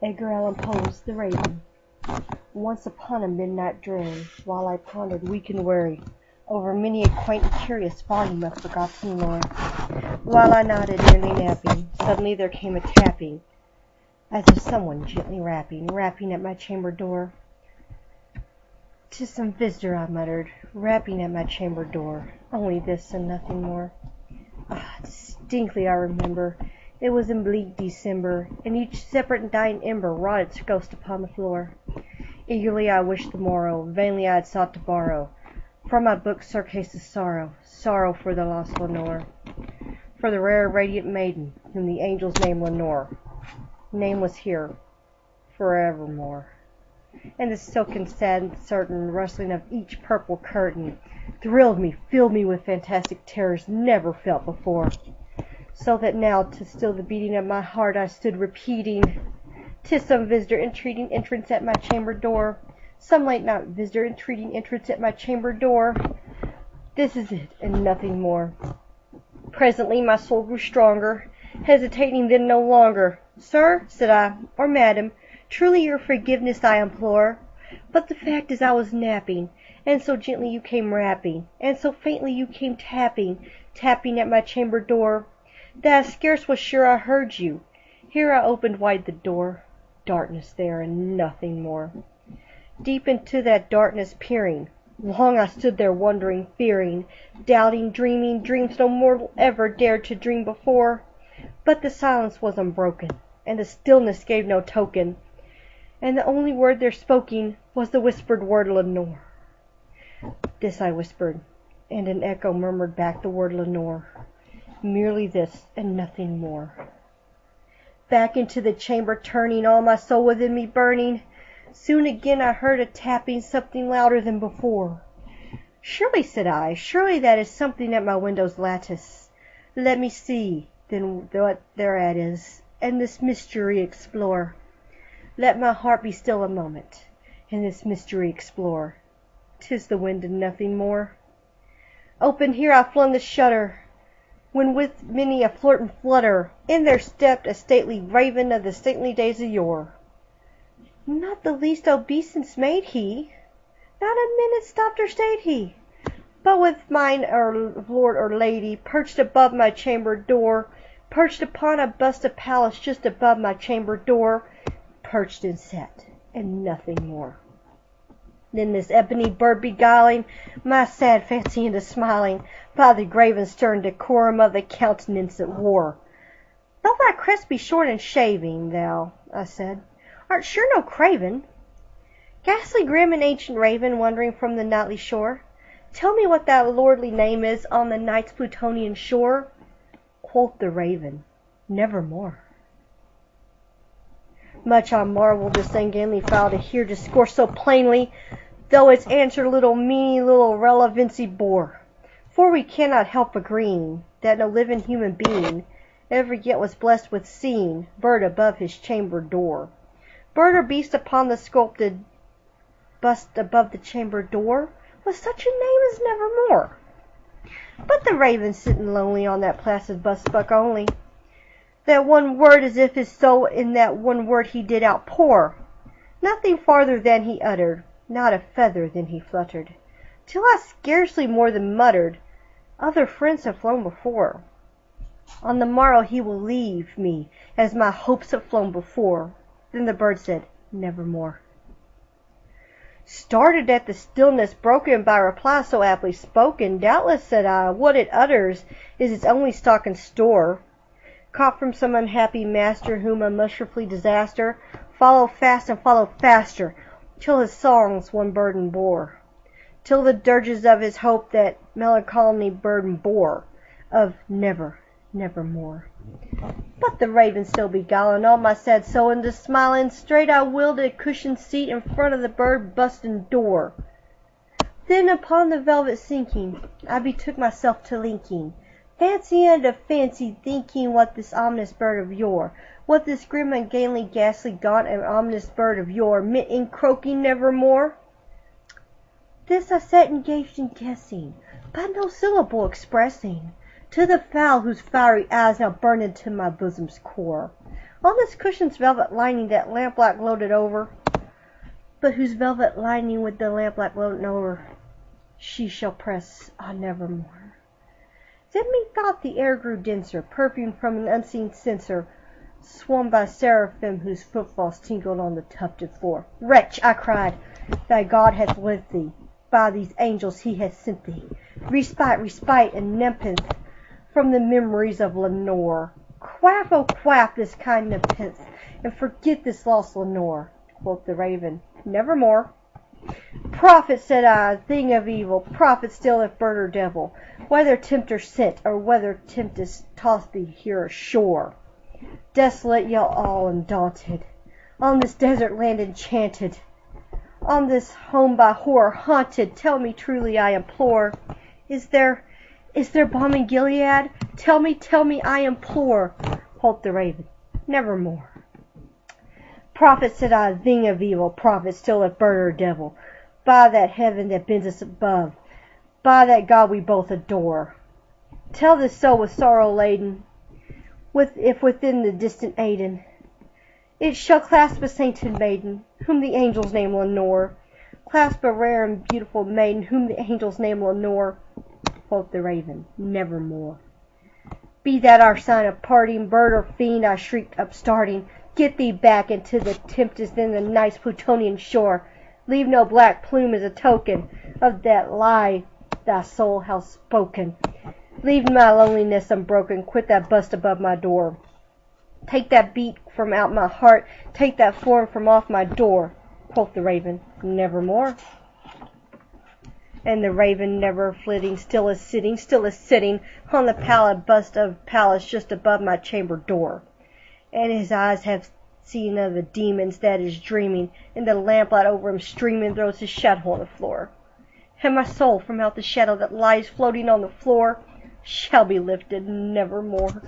Edgar Allan Poe's The Raven. Once upon a midnight dream, while I pondered weak and weary over many a quaint and curious volume of forgotten lore, while I nodded, nearly napping, suddenly there came a tapping, as of someone gently rapping at my chamber door. "'Tis some visitor," I muttered, "rapping at my chamber door. Only this and nothing more." Ah, distinctly I remember. It was in bleak December, and each separate and dying ember wrought its ghost upon the floor. Eagerly I wished the morrow, vainly I had sought to borrow from my book surcase of sorrow for the lost Lenore, for the rare radiant maiden whom the angels named Lenore, nameless here forevermore. And the silken, sad, and certain rustling of each purple curtain thrilled me, filled me with fantastic terrors never felt before, so that now, to still the beating of my heart, I stood repeating, "'Tis some visitor entreating entrance at my chamber door, some late night visitor entreating entrance at my chamber door. This is it, and nothing more." Presently my soul grew stronger, hesitating then no longer. "Sir," said I, "or madam, truly your forgiveness I implore, but the fact is I was napping, and so gently you came rapping, and so faintly you came tapping at my chamber door, that I scarce was sure I heard you. Here I opened wide the door. Darkness there, and nothing more. Deep into that darkness peering, long I stood there wondering, fearing, doubting, dreaming dreams no mortal ever dared to dream before. But the silence was unbroken, and the stillness gave no token, and the only word there spoken was the whispered word Lenore. This I whispered, and an echo murmured back the word Lenore. Merely this, and nothing more. Back into the chamber turning, all my soul within me burning, soon again I heard a tapping, something louder than before. "Surely," said I, "surely that is something at my window's lattice. Let me see, then, what thereat is, and this mystery explore. Let my heart be still a moment, and this mystery explore. 'Tis the wind and nothing more." Open here I flung the shutter, when with many a flirt and flutter in there stepped a stately raven of the stately days of yore. Not the least obeisance made he, not a minute stopped or stayed he, but with mine lord or lady perched above my chamber door, perched upon a bust of Pallas just above my chamber door, perched and sat, and nothing more. Then this ebony bird beguiling my sad fancy into smiling, by the grave and stern decorum of the countenance it wore. "Though thy crest be short and shaving, thou," I said, "art sure no craven. Ghastly grim and ancient raven, wandering from the nightly shore, tell me what thy lordly name is on the night's Plutonian shore." Quoth the raven, "Nevermore." Much I marvelled this ungainly fowl to hear discourse so plainly, though its answer little meaning, little relevancy bore. For we cannot help agreeing that no living human being ever yet was blessed with seeing bird above his chamber door, bird or beast upon the sculpted bust above the chamber door, with such a name as Nevermore. But the raven sitting lonely on that placid bust spake only that one word, as if his soul in that one word he did outpour. Nothing farther than he uttered, not a feather than he fluttered, till I scarcely more than muttered, "Other friends have flown before. On the morrow he will leave me, as my hopes have flown before." Then the bird said, "Nevermore." Started at the stillness broken by reply so aptly spoken, "Doubtless," said I, "what it utters is its only stock and store, caught from some unhappy master, whom unmercifully disaster followed fast and followed faster, till his songs one burden bore, till the dirges of his hope that melancholy burden bore, of nevermore." But the raven still beguiling all my sad soul into smiling, straight I willed a cushioned seat in front of the bird busting door. Then upon the velvet sinking, I betook myself to linking fancy unto fancy, thinking what this ominous bird of yore, what this grim, ungainly, ghastly, gaunt, and ominous bird of yore meant in croaking "Nevermore." This I sat engaged in guessing, but no syllable expressing, to the fowl whose fiery eyes now burned into my bosom's core, On this cushion's velvet lining that lamplight gloated over, but whose velvet lining with the lamplight gloating over, she shall press on nevermore. Then methought the air grew denser, perfumed from an unseen censer, swum by seraphim whose footfalls tinkled on the tufted floor. Wretch, I cried, thy God hath lent thee, by these angels he hath sent thee, respite, and nepenthe from the memories of Lenore. Quaff, oh quaff this kind nepenthe, and forget this lost Lenore. Quoth the raven, nevermore. Prophet, said I, thing of evil, prophet still if bird or devil, whether tempter sent, or whether tempest tossed thee here ashore. Desolate ye all and daunted, on this desert land enchanted, on this home by horror haunted, tell me truly, I implore, is there balm in Gilead? Tell me, I implore. Quoth the raven, nevermore. Prophet, said I, thing of evil, prophet still if bird or devil, by that heaven that bends us above, by that God we both adore. Tell this soul with sorrow laden, if within the distant Aidenn it shall clasp a sainted maiden, whom the angels name Lenore. Clasp a rare and beautiful maiden, whom the angels name Lenore. Quoth the raven, nevermore. Be that our sign of parting, bird or fiend, I shrieked upstarting, get thee back into the tempest in the night's Plutonian shore. Leave no black plume as a token of that lie thy soul hath spoken. Leave my loneliness unbroken, quit that bust above my door. Take that beat from out my heart, take that form from off my door. Quoth the raven, nevermore. And the raven, never flitting, still is sitting on the pallid bust of Pallas just above my chamber door. And his eyes have seen of the demons that is dreaming, and the lamplight over him streaming throws his shadow on the floor. And my soul from out the shadow that lies floating on the floor shall be lifted nevermore.